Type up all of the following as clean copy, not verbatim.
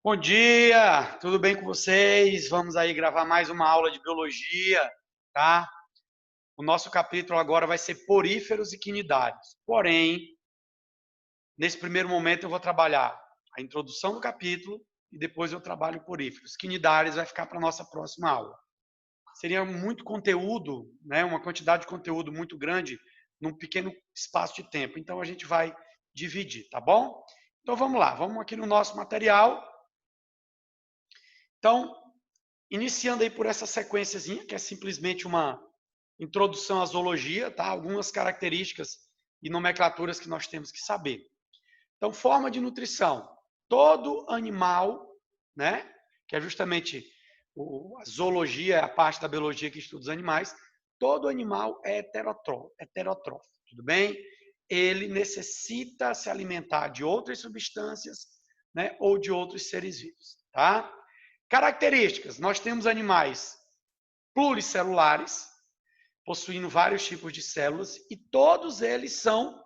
Bom dia, tudo bem com vocês? Vamos aí gravar mais uma aula de biologia, tá? O nosso capítulo agora vai ser poríferos e quinidários. Porém, nesse primeiro momento eu vou trabalhar a introdução do capítulo e depois eu trabalho poríferos. Quinidários vai ficar para a nossa próxima aula. Seria muito conteúdo, né? Uma quantidade de conteúdo muito grande num pequeno espaço de tempo. Então a gente vai dividir, tá bom? Então vamos lá, vamos aqui no nosso material. Então, iniciando aí por essa sequenciazinha, que é simplesmente uma introdução à zoologia, tá? Algumas características e nomenclaturas que nós temos que saber. Então, forma de nutrição. Todo animal, né? Que é justamente a zoologia, é a parte da biologia que estuda os animais. Todo animal é heterótrofo, tudo bem? Ele necessita se alimentar de outras substâncias, né? Ou de outros seres vivos, tá? Características: nós temos animais pluricelulares, possuindo vários tipos de células, e todos eles são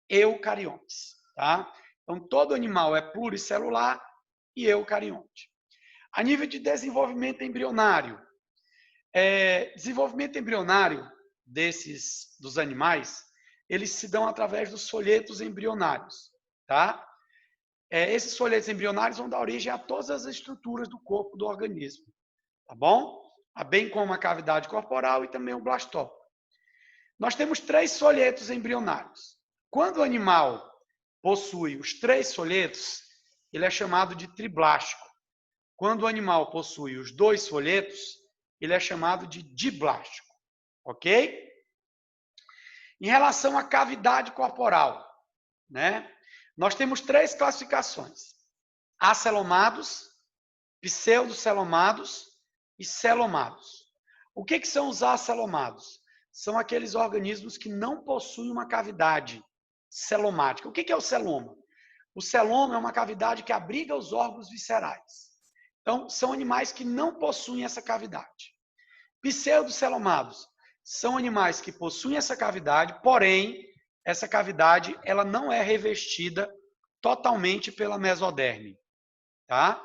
eucariontes, tá? Então, todo animal é pluricelular e eucarionte. A nível de desenvolvimento embrionário, desenvolvimento embrionário dos animais, eles se dão através dos folhetos embrionários, tá? Esses folhetos embrionários vão dar origem a todas as estruturas do corpo do organismo, tá bom? Bem como a cavidade corporal e também o blastóporo. Nós temos 3 folhetos embrionários. Quando o animal possui os 3 folhetos, ele é chamado de triblástico. Quando o animal possui os 2 folhetos, ele é chamado de diblástico, ok? Em relação à cavidade corporal, né? Nós temos 3 classificações: acelomados, pseudocelomados e celomados. O que são os acelomados? São aqueles organismos que não possuem uma cavidade celomática. O que é o celoma? O celoma é uma cavidade que abriga os órgãos viscerais. Então, são animais que não possuem essa cavidade. Pseudocelomados são animais que possuem essa cavidade, porém, essa cavidade ela não é revestida totalmente pela mesoderme, tá?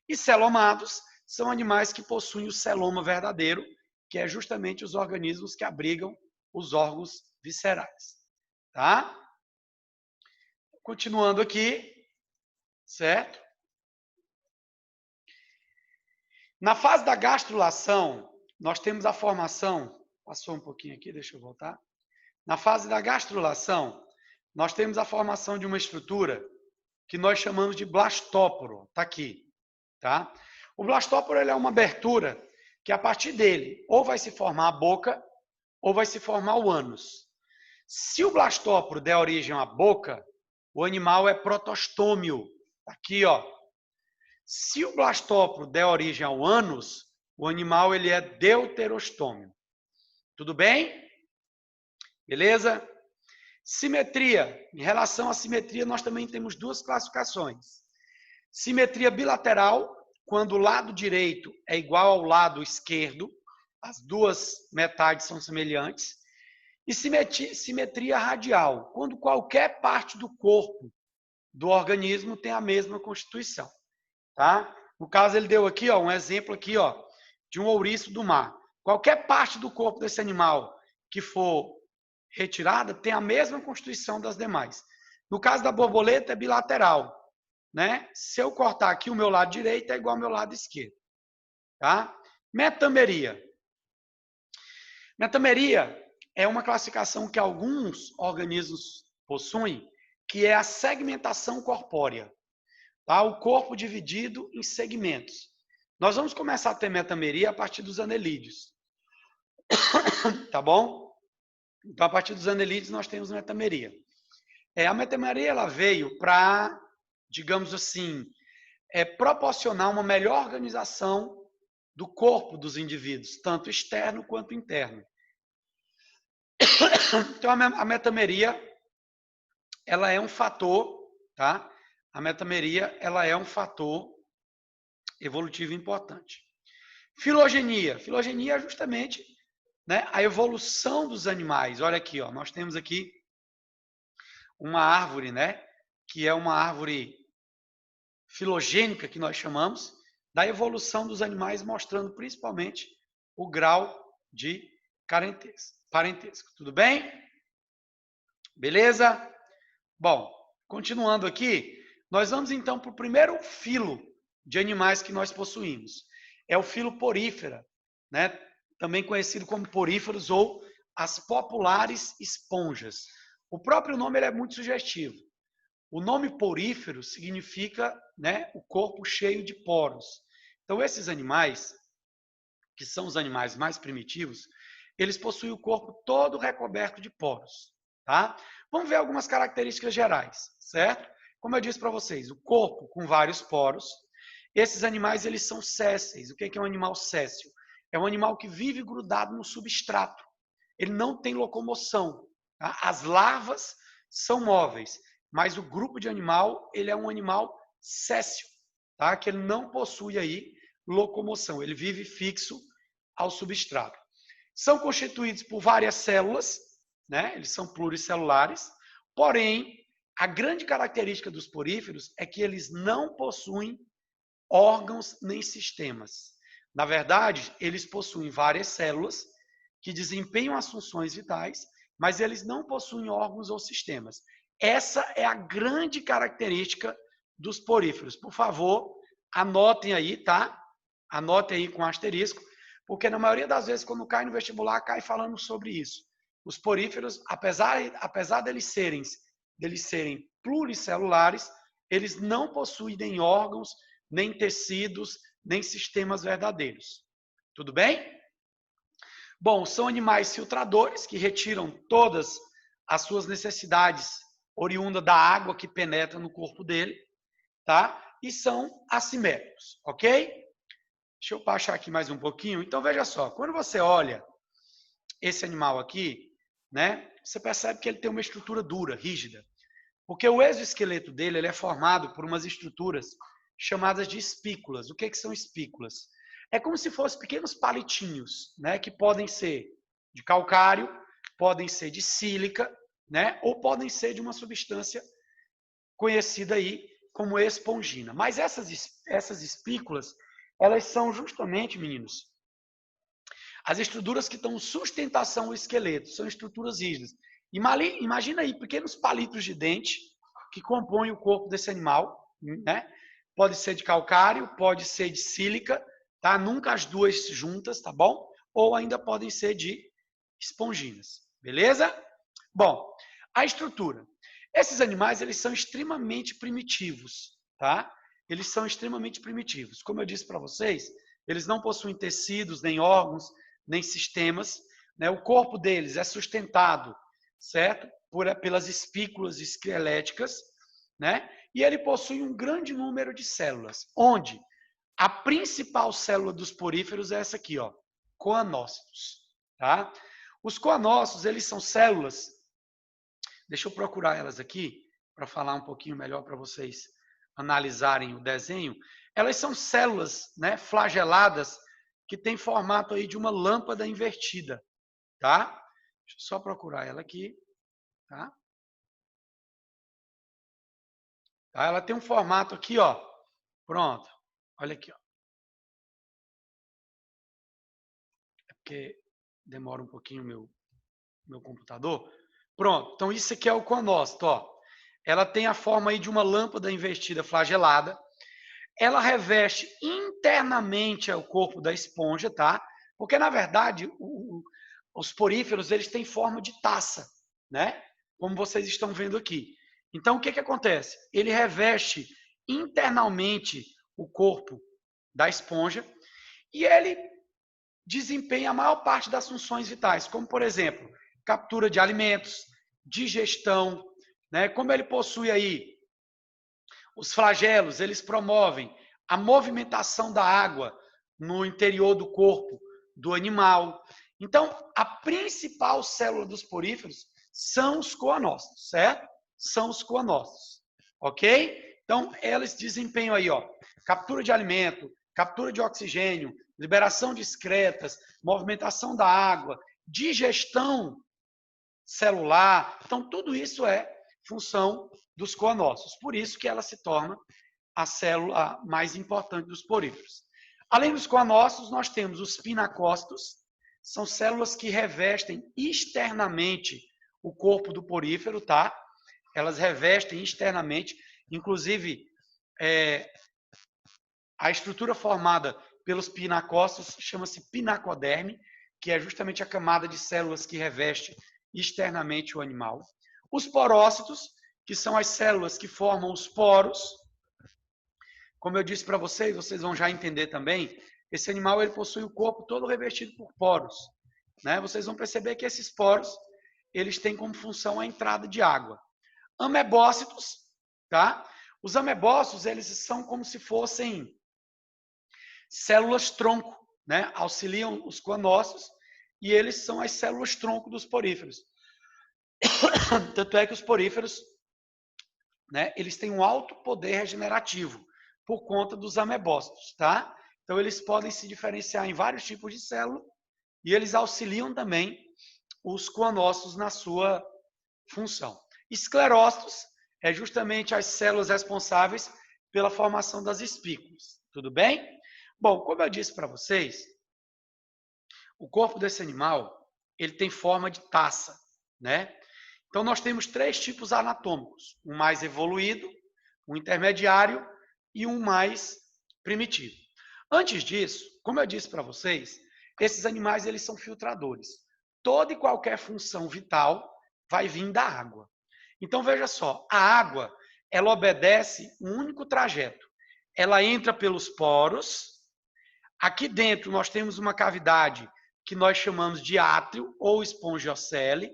E celomados são animais que possuem o celoma verdadeiro, que é justamente os organismos que abrigam os órgãos viscerais, tá? Continuando aqui, certo? Na fase da gastrulação, nós temos a formação, passou um pouquinho aqui, deixa eu voltar. Na fase da gastrulação, nós temos a formação de uma estrutura que nós chamamos de blastóporo, tá aqui, tá? O blastóporo ele é uma abertura que a partir dele ou vai se formar a boca ou vai se formar o ânus. Se o blastóporo der origem à boca, o animal é protostômio. Aqui, ó. Se o blastóporo der origem ao ânus, o animal ele é deuterostômio. Tudo bem? Beleza? Simetria. Em relação à simetria, nós também temos 2 classificações. Simetria bilateral, quando o lado direito é igual ao lado esquerdo, as 2 metades são semelhantes. E simetria radial, quando qualquer parte do corpo do organismo tem a mesma constituição, tá? No caso, ele deu aqui, ó, um exemplo aqui, ó, de um ouriço do mar. Qualquer parte do corpo desse animal que for retirada tem a mesma constituição das demais. No caso da borboleta, é bilateral, né? Se eu cortar aqui, o meu lado direito é igual ao meu lado esquerdo, tá? Metameria. Metameria é uma classificação que alguns organismos possuem, que é a segmentação corpórea. Tá? O corpo dividido em segmentos. Nós vamos começar a ter metameria a partir dos anelídeos. Tá bom? Então, a partir dos anelídeos, nós temos metameria. A metameria ela veio para, digamos assim, proporcionar uma melhor organização do corpo dos indivíduos, tanto externo quanto interno. Então, a metameria ela é um fator, tá? A metameria ela é um fator evolutivo importante. Filogenia. Filogenia é justamente, né, a evolução dos animais. Olha aqui, ó, nós temos aqui uma árvore, né, que é uma árvore filogênica, que nós chamamos, da evolução dos animais, mostrando principalmente o grau de parentesco. Tudo bem? Beleza? Bom, continuando aqui, nós vamos então para o primeiro filo de animais que nós possuímos. É o filo Porífera, né? Também conhecido como poríferos ou as populares esponjas. O próprio nome ele é muito sugestivo. O nome porífero significa, né, o corpo cheio de poros. Então, esses animais, que são os animais mais primitivos, eles possuem o corpo todo recoberto de poros. Tá? Vamos ver algumas características gerais, certo? Como eu disse para vocês, o corpo com vários poros. Esses animais eles são sésseis. O que é um animal sésseo? É um animal que vive grudado no substrato. Ele não tem locomoção. Tá? As larvas são móveis, mas o grupo de animal ele é um animal sésseo, tá? Que ele não possui aí locomoção. Ele vive fixo ao substrato. São constituídos por várias células, né? Eles são pluricelulares, porém, a grande característica dos poríferos é que eles não possuem órgãos nem sistemas. Na verdade, eles possuem várias células que desempenham as funções vitais, mas eles não possuem órgãos ou sistemas. Essa é a grande característica dos poríferos. Por favor, anotem aí, tá? Anotem aí com asterisco, porque na maioria das vezes, quando cai no vestibular, cai falando sobre isso. Os poríferos, apesar deles serem pluricelulares, eles não possuem nem órgãos, nem tecidos, nem sistemas verdadeiros. Tudo bem? Bom, são animais filtradores que retiram todas as suas necessidades oriundas da água que penetra no corpo dele, tá? E são assimétricos, ok? Deixa eu baixar aqui mais um pouquinho. Então, veja só, quando você olha esse animal aqui, né, você percebe que ele tem uma estrutura dura, rígida. Porque o exoesqueleto dele ele é formado por umas estruturas chamadas de espículas. O que são espículas? É como se fossem pequenos palitinhos, né, que podem ser de calcário, podem ser de sílica, né, ou podem ser de uma substância conhecida aí como espongina. Mas essas espículas, elas são justamente, meninos, as estruturas que dão sustentação ao esqueleto, são estruturas rígidas. Imagina aí pequenos palitos de dente que compõem o corpo desse animal, né? Pode ser de calcário, pode ser de sílica, tá? Nunca as duas juntas, tá bom? Ou ainda podem ser de esponginas, beleza? Bom, a estrutura. Esses animais, eles são extremamente primitivos, tá? Eles são extremamente primitivos. Como eu disse para vocês, eles não possuem tecidos, nem órgãos, nem sistemas, né? O corpo deles é sustentado, certo? Pelas espículas esqueléticas, né? E ele possui um grande número de células, onde a principal célula dos poríferos é essa aqui, ó, coanócitos, tá? Os coanócitos, eles são células, deixa eu procurar elas aqui, para falar um pouquinho melhor para vocês analisarem o desenho. Elas são células, né, flageladas, que tem formato aí de uma lâmpada invertida, tá? Deixa eu só procurar ela aqui, tá? Ela tem um formato aqui, ó. Pronto. Olha aqui, ó. É porque demora um pouquinho meu computador. Pronto. Então isso aqui é o coanócito, ó. Ela tem a forma aí de uma lâmpada invertida flagelada. Ela reveste internamente o corpo da esponja, tá? Porque, na verdade, os poríferos, eles têm forma de taça, né? Como vocês estão vendo aqui. Então, o que acontece? Ele reveste internamente o corpo da esponja e ele desempenha a maior parte das funções vitais, como, por exemplo, captura de alimentos, digestão, né? Como ele possui aí os flagelos, eles promovem a movimentação da água no interior do corpo do animal. Então, a principal célula dos poríferos são os coanócitos, certo? São os coanócitos, ok? Então, elas desempenham aí, ó, captura de alimento, captura de oxigênio, liberação de excretas, movimentação da água, digestão celular. Então, tudo isso é função dos coanócitos. Por isso que ela se torna a célula mais importante dos poríferos. Além dos coanócitos, nós temos os pinacócitos, são células que revestem externamente o corpo do porífero, tá? Elas revestem externamente, inclusive a estrutura formada pelos pinacócitos chama-se pinacoderme, que é justamente a camada de células que reveste externamente o animal. Os porócitos, que são as células que formam os poros. Como eu disse para vocês, vocês vão já entender também, esse animal ele possui o corpo todo revestido por poros, né? Vocês vão perceber que esses poros, eles têm como função a entrada de água. Amebócitos, tá? Os amebócitos, eles são como se fossem células-tronco, né? Auxiliam os coanócitos e eles são as células-tronco dos poríferos. Tanto é que os poríferos, né, eles têm um alto poder regenerativo por conta dos amebócitos, tá? Então, eles podem se diferenciar em vários tipos de célula e eles auxiliam também os coanócitos na sua função. Esclerócitos é justamente as células responsáveis pela formação das espículas, tudo bem? Bom, como eu disse para vocês, o corpo desse animal, ele tem forma de taça, né? Então, nós temos 3 tipos anatômicos, um mais evoluído, um intermediário e um mais primitivo. Antes disso, como eu disse para vocês, esses animais eles são filtradores. Toda e qualquer função vital vai vir da água. Então, veja só, a água, ela obedece um único trajeto. Ela entra pelos poros. Aqui dentro nós temos uma cavidade que nós chamamos de átrio ou espongiocele,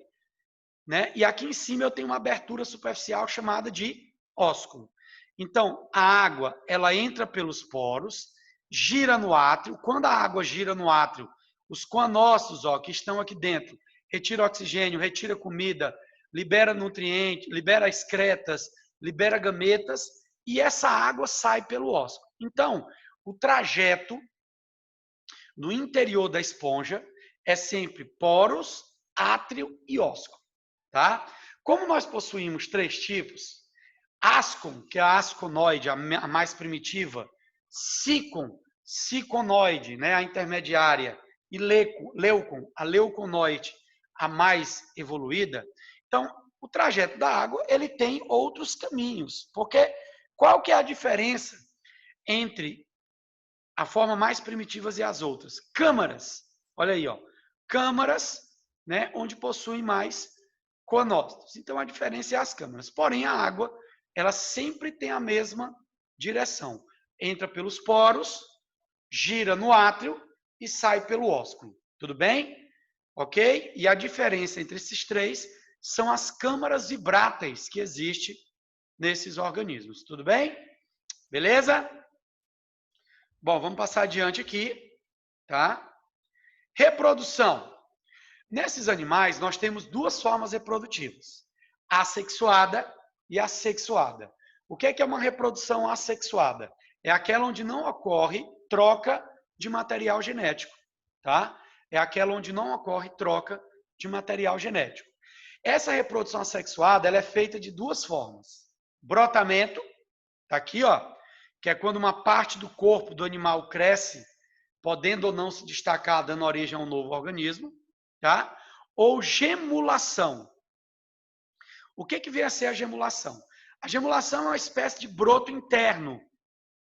né? E aqui em cima eu tenho uma abertura superficial chamada de ósculo. Então, a água, ela entra pelos poros, gira no átrio. Quando a água gira no átrio, os coanócitos, ó, que estão aqui dentro, retira oxigênio, retira comida, libera nutrientes, libera excretas, libera gametas, e essa água sai pelo ósculo. Então, o trajeto no interior da esponja é sempre poros, átrio e ósculo, tá? Como nós possuímos 3 tipos, ascon, que é a asconoide, a mais primitiva, sicon, siconoide, né, a intermediária, e leucon, a leuconoide, a mais evoluída. Então, o trajeto da água, ele tem outros caminhos, porque qual que é a diferença entre a forma mais primitivas e as outras? Câmaras, olha aí, ó, câmaras, né, onde possuem mais coanócitos. Então, a diferença é as câmaras. Porém, a água, ela sempre tem a mesma direção. Entra pelos poros, gira no átrio e sai pelo ósculo. Tudo bem? Ok? E a diferença entre esses 3 são as câmaras vibráteis que existem nesses organismos. Tudo bem? Beleza? Bom, vamos passar adiante aqui, tá? Reprodução. Nesses animais, nós temos 2 formas reprodutivas, assexuada e assexuada. O que é uma reprodução assexuada? É aquela onde não ocorre troca de material genético, tá? É aquela onde não ocorre troca de material genético. Essa reprodução assexuada, ela é feita de 2 formas. Brotamento, tá aqui, ó, que é quando uma parte do corpo do animal cresce, podendo ou não se destacar, dando origem a um novo organismo, tá? Ou gemulação. O que vem a ser a gemulação? A gemulação é uma espécie de broto interno,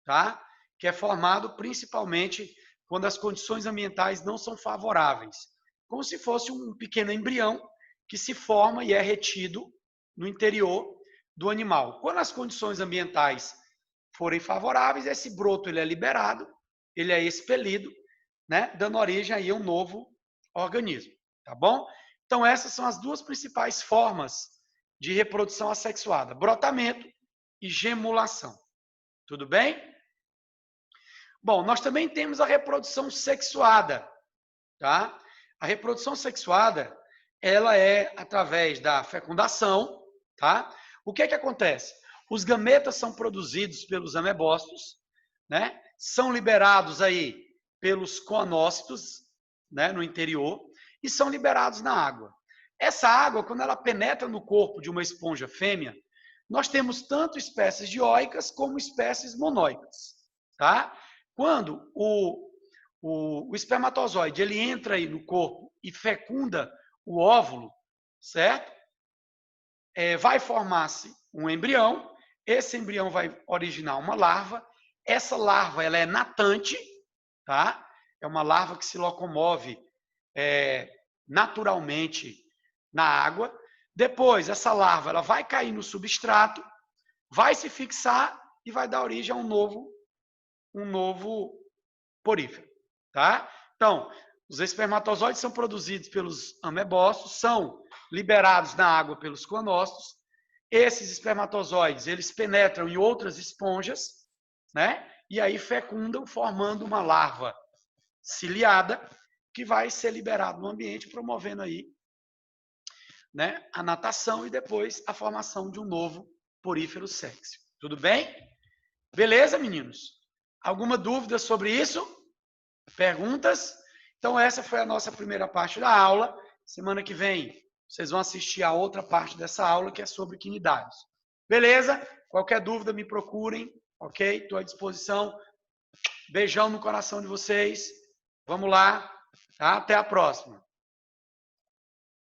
tá? Que é formado principalmente quando as condições ambientais não são favoráveis. Como se fosse um pequeno embrião que se forma e é retido no interior do animal. Quando as condições ambientais forem favoráveis, esse broto ele é liberado, ele é expelido, né? Dando origem aí a um novo organismo, tá bom? Então, essas são as 2 principais formas de reprodução assexuada: brotamento e gemulação. Tudo bem? Bom, nós também temos a reprodução sexuada, tá? A reprodução sexuada, ela é através da fecundação, tá? O que acontece? Os gametas são produzidos pelos amebócitos, né? São liberados aí pelos coanócitos, né, no interior, e são liberados na água. Essa água, quando ela penetra no corpo de uma esponja fêmea, nós temos tanto espécies dioicas como espécies monóicas, tá? Quando o espermatozoide ele entra aí no corpo e fecunda o óvulo, certo? Vai formar-se um embrião, esse embrião vai originar uma larva, essa larva ela é natante, tá? É uma larva que se locomove naturalmente na água. Depois, essa larva ela vai cair no substrato, vai se fixar e vai dar origem a um novo porífero, tá? Então, os espermatozoides são produzidos pelos amebócitos, são liberados na água pelos coanócitos. Esses espermatozoides, eles penetram em outras esponjas, né? E aí fecundam, formando uma larva ciliada, que vai ser liberado no ambiente, promovendo aí, né, a natação e depois a formação de um novo porífero sexo. Tudo bem? Beleza, meninos? Alguma dúvida sobre isso? Perguntas? Então, essa foi a nossa primeira parte da aula. Semana que vem, vocês vão assistir a outra parte dessa aula, que é sobre quinidários. Beleza? Qualquer dúvida, me procurem, ok? Estou à disposição. Beijão no coração de vocês. Vamos lá. Tá? Até a próxima.